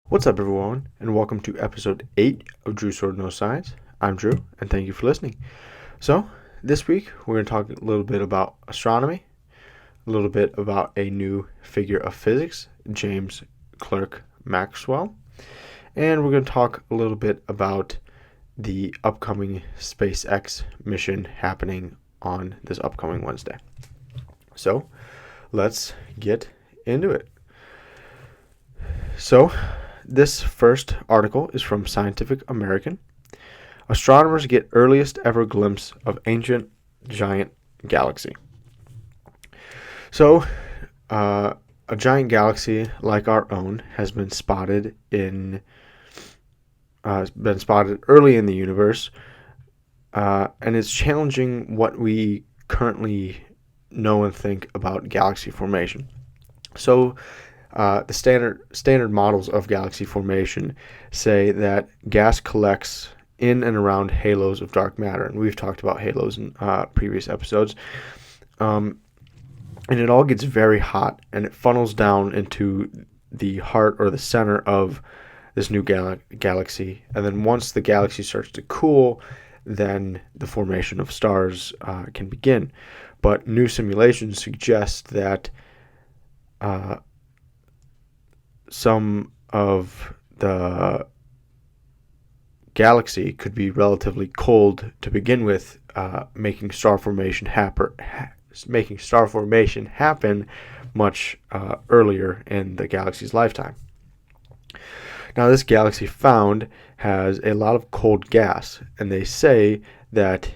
What's up, everyone, and welcome to episode 8 of Drew Sorta No Science. I'm Drew, and thank you for listening. So, this week we're going to talk a little bit about astronomy, a little bit about a new figure of physics, James Clerk Maxwell, and we're going to talk a little bit about the upcoming SpaceX mission happening on this upcoming Wednesday. So, let's get into it. So, this first article is from Scientific American. Astronomers get earliest ever glimpse of ancient giant galaxy. So, a giant galaxy like our own has been spotted early in the universe, and it's challenging what we currently know and think about galaxy formation. So, the standard models of galaxy formation say that gas collects in and around halos of dark matter, and we've talked about halos in previous episodes. And it all gets very hot, and it funnels down into the heart or the center of this new galaxy. And then once the galaxy starts to cool, then the formation of stars can begin. But new simulations suggest that some of the galaxy could be relatively cold to begin with, making star formation happen much earlier in the galaxy's lifetime. Now, this galaxy found has a lot of cold gas, and they say that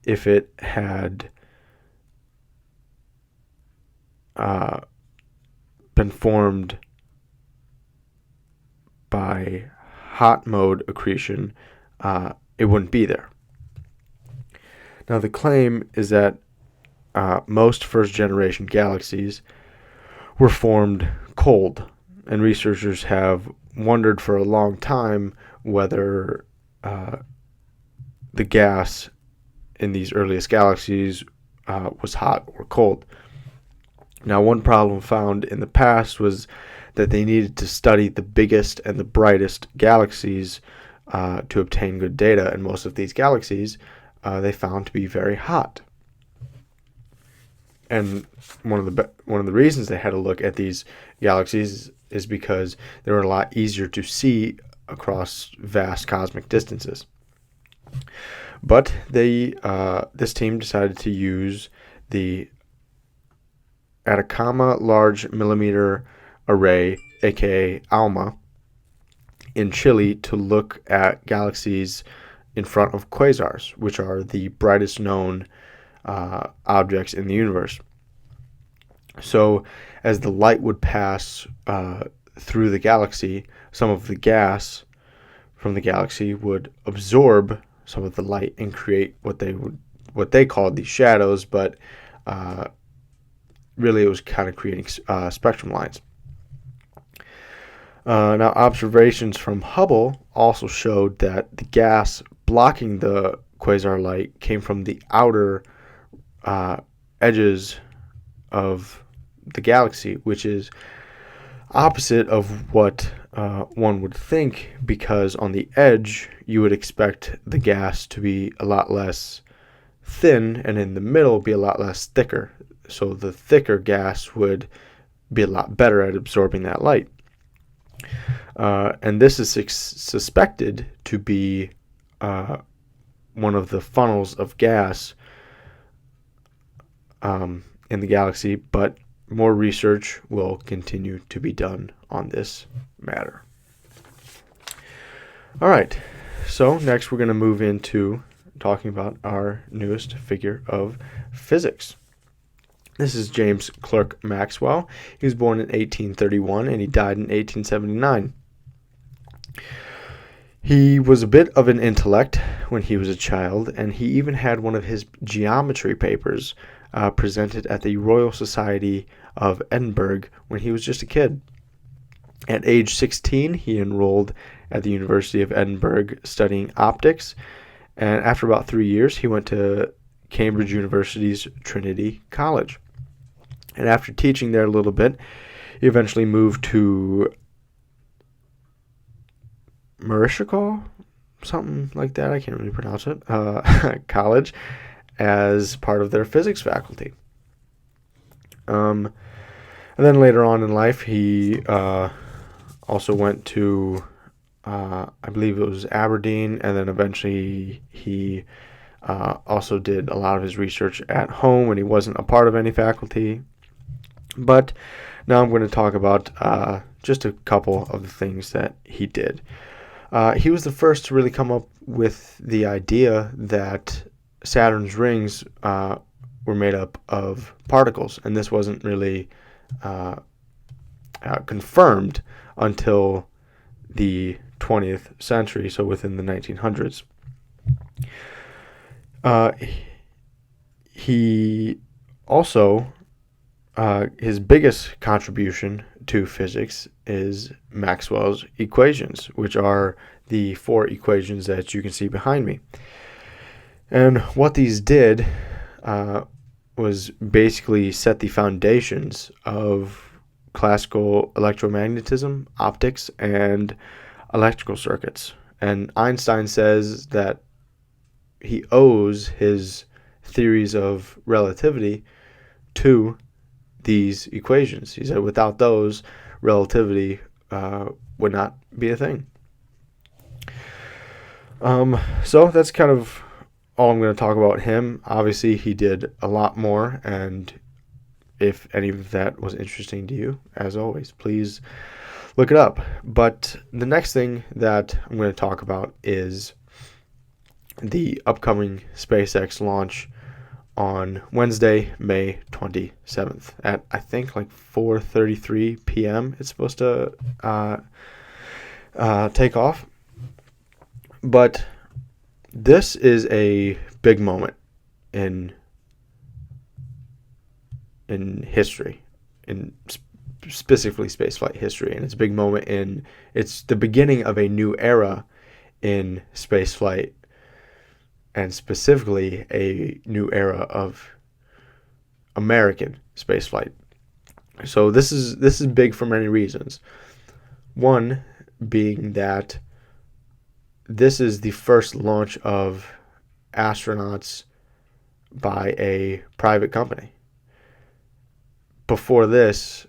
if it had been formed by hot mode accretion, it wouldn't be there. Now, the claim is that most first-generation galaxies were formed cold, and researchers have wondered for a long time whether the gas in these earliest galaxies was hot or cold. Now, one problem found in the past was that they needed to study the biggest and the brightest galaxies to obtain good data, and most of these galaxies they found to be very hot. And one of the reasons they had to look at these galaxies is because they were a lot easier to see across vast cosmic distances. But this team decided to use the Atacama Large Millimeter Array, aka ALMA, in Chile to look at galaxies in front of quasars, which are the brightest known objects in the universe. So, as the light would pass through the galaxy, some of the gas from the galaxy would absorb some of the light and create what they called these shadows, but really it was kind of creating spectrum lines. Now, observations from Hubble also showed that the gas blocking the quasar light came from the outer edges of the galaxy, which is opposite of what one would think, because on the edge you would expect the gas to be a lot less thin, and in the middle be a lot less thicker. So the thicker gas would be a lot better at absorbing that light. And this is suspected to be one of the funnels of gas in the galaxy, but more research will continue to be done on this matter. All right, so next we're going to move into talking about our newest figure of physics. This is James Clerk Maxwell. He was born in 1831 and he died in 1879. He was a bit of an intellect when he was a child, and he even had one of his geometry papers presented at the Royal Society of Edinburgh when he was just a kid. At age 16, he enrolled at the University of Edinburgh studying optics, and after about 3 years, he went to Cambridge University's Trinity College. And after teaching there a little bit, he eventually moved to Marishakal, something like that. I can't really pronounce it. College, as part of their physics faculty. And then later on in life, he also went to, I believe it was Aberdeen, and then eventually he also did a lot of his research at home when he wasn't a part of any faculty. But now I'm going to talk about just a couple of the things that he did. He was the first to really come up with the idea that Saturn's rings were made up of particles, and this wasn't really confirmed until the 20th century, so within the 1900s. He also, his biggest contribution to physics is Maxwell's equations, which are the four equations that you can see behind me. And what these did was basically set the foundations of classical electromagnetism, optics, and electrical circuits. And Einstein says that he owes his theories of relativity to these equations. He said without those, relativity would not be a thing. So that's kind of all I'm going to talk about him. Obviously, he did a lot more, and if any of that was interesting to you, as always, please look it up. But the next thing that I'm going to talk about is the upcoming SpaceX launch on Wednesday, May 27th at, I think, like 4:33 p.m. It's supposed to take off. But this is a big moment in history, in specifically spaceflight history, and it's a big moment it's the beginning of a new era in spaceflight, and specifically a new era of American spaceflight. So this is big for many reasons. One being that this is the first launch of astronauts by a private company. Before this,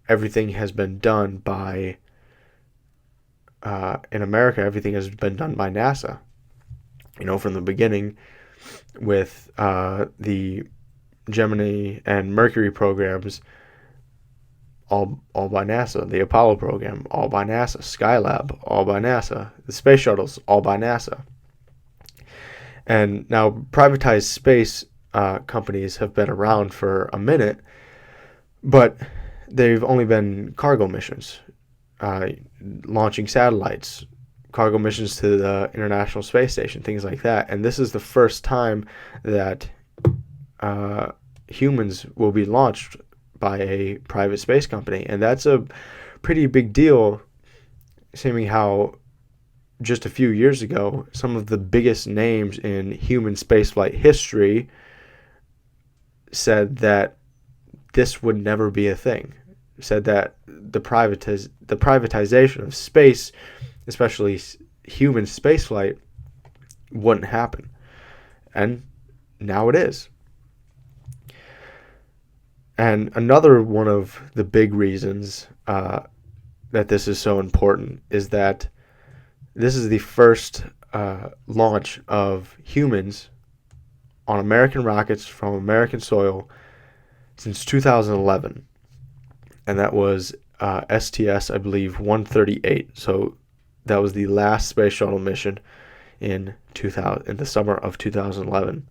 everything has been done by, in America, everything has been done by NASA. From the beginning with the Gemini and Mercury programs, all by NASA. The Apollo program, all by NASA. Skylab, all by NASA. The space shuttles, all by NASA. And now privatized space companies have been around for a minute, but they've only been cargo missions, launching satellites, cargo missions to the International Space Station, things like that. And this is the first time that humans will be launched by a private space company. And that's a pretty big deal, seeming how just a few years ago, some of the biggest names in human spaceflight history said that this would never be a thing. Said that the privatization of space, especially human spaceflight, wouldn't happen. And now it is. And another one of the big reasons that this is so important is that this is the first launch of humans on American rockets from American soil since 2011. And that was STS, I believe, 138. So that was the last space shuttle mission in the summer of 2011.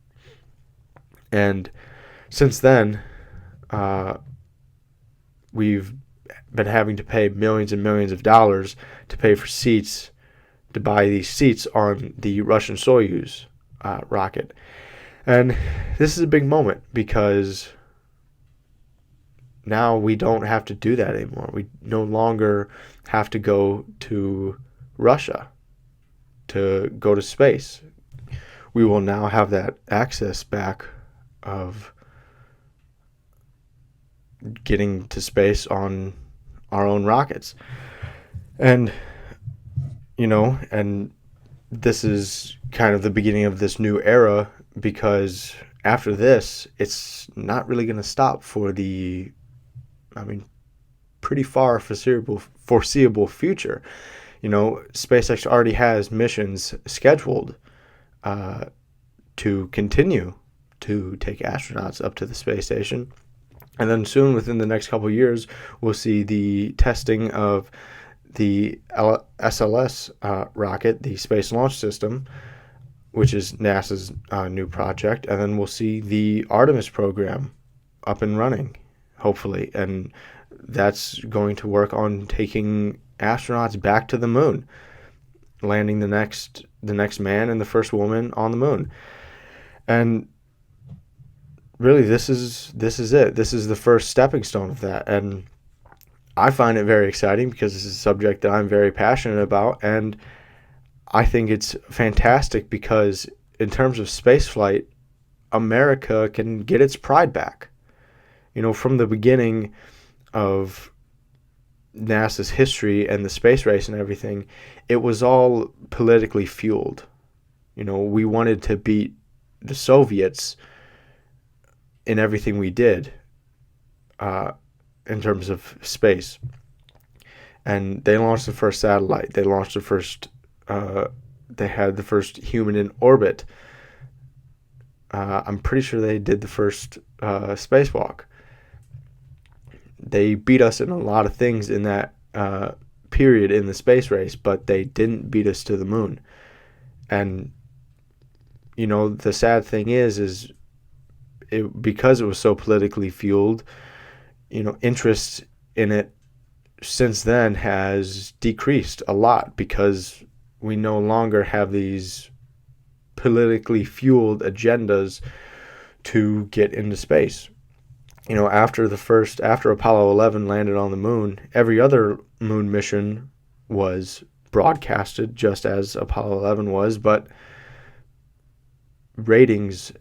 And since then, we've been having to pay millions and millions of dollars to pay for seats, to buy these seats on the Russian Soyuz rocket. And this is a big moment because now we don't have to do that anymore. We no longer have to go to Russia to go to space. We will now have that access back of getting to space on our own rockets. And and this is kind of the beginning of this new era, because after this, it's not really going to stop for the, I mean, pretty far foreseeable future. SpaceX already has missions scheduled to continue to take astronauts up to the space station. And then soon, within the next couple of years, we'll see the testing of the SLS rocket, the Space Launch System, which is NASA's new project. And then we'll see the Artemis program up and running, hopefully. And that's going to work on taking astronauts back to the moon, landing the next man and the first woman on the moon. And really, this is it. This is the first stepping stone of that. And I find it very exciting because this is a subject that I'm very passionate about. And I think it's fantastic because in terms of spaceflight, America can get its pride back. From the beginning of NASA's history and the space race and everything, it was all politically fueled. We wanted to beat the Soviets in everything we did in terms of space. And they launched the first satellite. They launched the first, they had the first human in orbit. I'm pretty sure they did the first spacewalk. They beat us in a lot of things in that period in the space race, but they didn't beat us to the moon. And the sad thing is because it was so politically fueled, interest in it since then has decreased a lot because we no longer have these politically fueled agendas to get into space. After Apollo 11 landed on the moon, every other moon mission was broadcasted just as Apollo 11 was, but ratings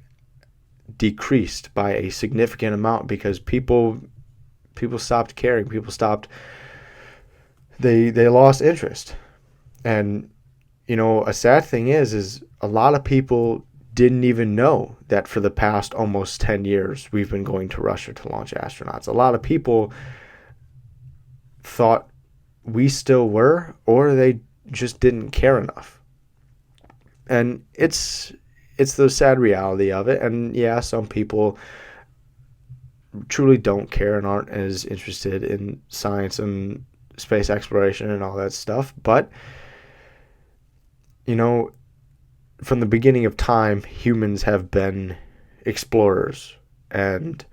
decreased by a significant amount because people stopped caring. They lost interest. And a sad thing is a lot of people didn't even know that for the past almost 10 years we've been going to Russia to launch astronauts. A lot of people thought we still were, or they just didn't care enough. And it's the sad reality of it. And yeah, some people truly don't care and aren't as interested in science and space exploration and all that stuff. But from the beginning of time, humans have been explorers, and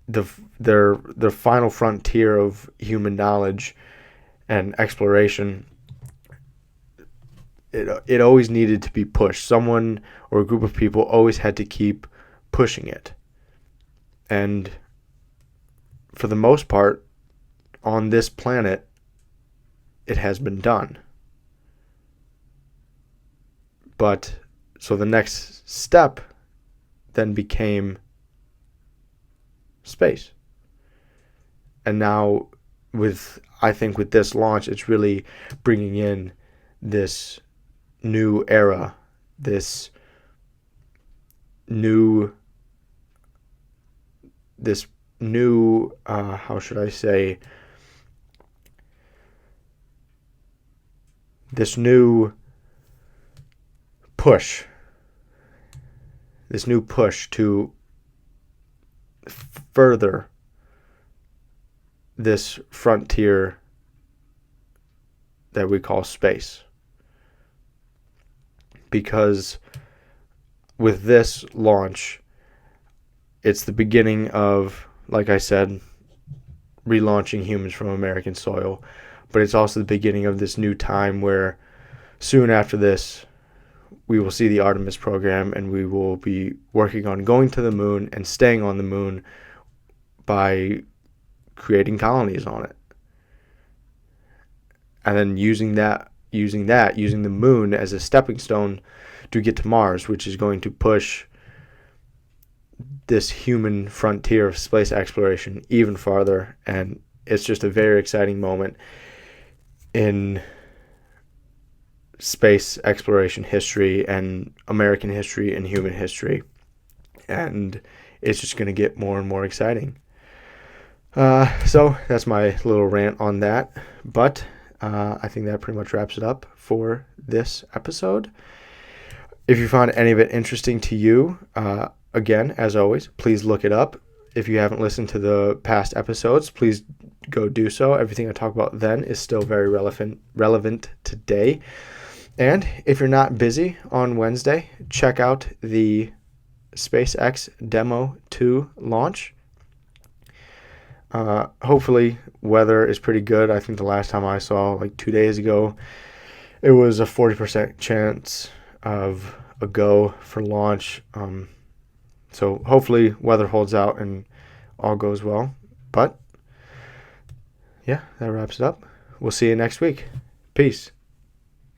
their final frontier of human knowledge and exploration, it always needed to be pushed. Someone or a group of people always had to keep pushing it. And for the most part, on this planet, it has been done. But so the next step then became space. And now I think with this launch, it's really bringing in this new era, this new how should I say, this new push to further this frontier that we call space. Because with this launch, it's the beginning of, like I said, relaunching humans from American soil. But it's also the beginning of this new time where soon after this, we will see the Artemis program, and we will be working on going to the moon and staying on the moon by creating colonies on it. And then using the moon as a stepping stone to get to Mars, which is going to push this human frontier of space exploration even farther. And it's just a very exciting moment. in space exploration history and American history and human history. And it's just going to get more and more exciting. So that's my little rant on that. But I think that pretty much wraps it up for this episode. If you found any of it interesting to you, again, as always, please look it up. If you haven't listened to the past episodes, please go do so. Everything I talk about then is still very relevant today. And if you're not busy on Wednesday, check out the SpaceX Demo 2 launch. Hopefully weather is pretty good. I think the last time I saw, like 2 days ago, it was a 40% chance of a go for launch. So hopefully weather holds out and all goes well. But yeah, that wraps it up. We'll see you next week. Peace.